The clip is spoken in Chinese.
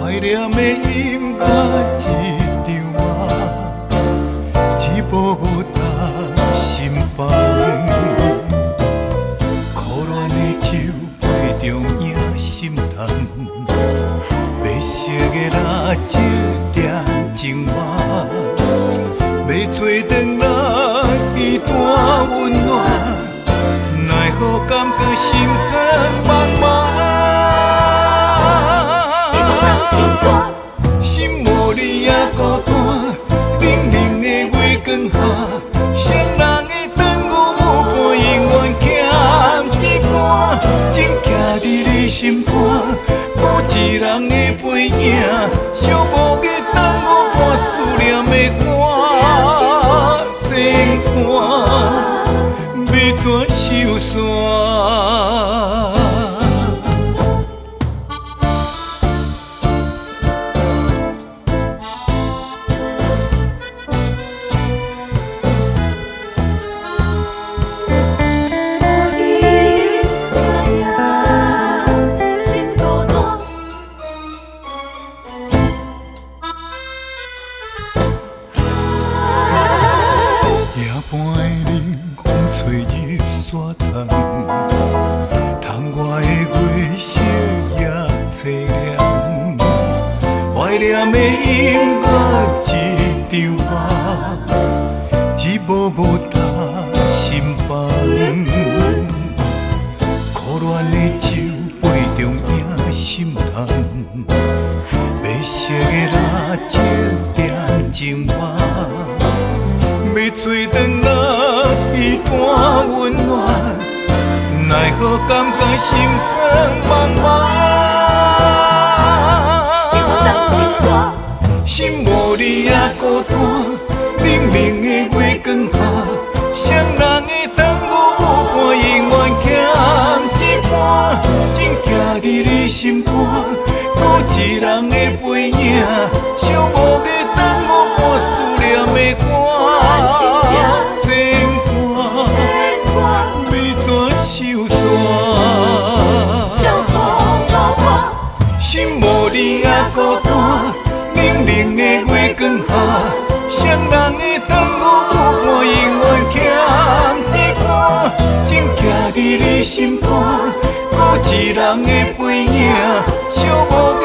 怀念的音乐一场啊，一步步踏心房。苦恋的酒杯中影心叹，白色的蜡烛点情话，要做转来一段温暖，奈何感觉心酸茫茫。心无你也孤单，冷冷的月光下，谁人的长路无伴，永远欠一半。情徛伫你心肝，无一人的背影，寂寞的长路伴思念的歌，情歌要怎收线？夜半的冷风吹入山洞，窗外的月色也凄凉。怀念的音乐一场啊，一幕幕踏心房。苦恋的酒杯中影心叹，白色的蜡烛点情话。要做转来一段温暖，奈何感觉心酸茫茫。心无你也孤单，冷冷的月光下，谁人的长路无伴，永远欠一半。情徛伫你心肝，无一人的背影，寂寞的长路伴思念的歌。心无你也孤单，冷冷的月光下，谁人的长路无伴，永远欠一半。情徛伫你心肝，无一人的背影，寂寞的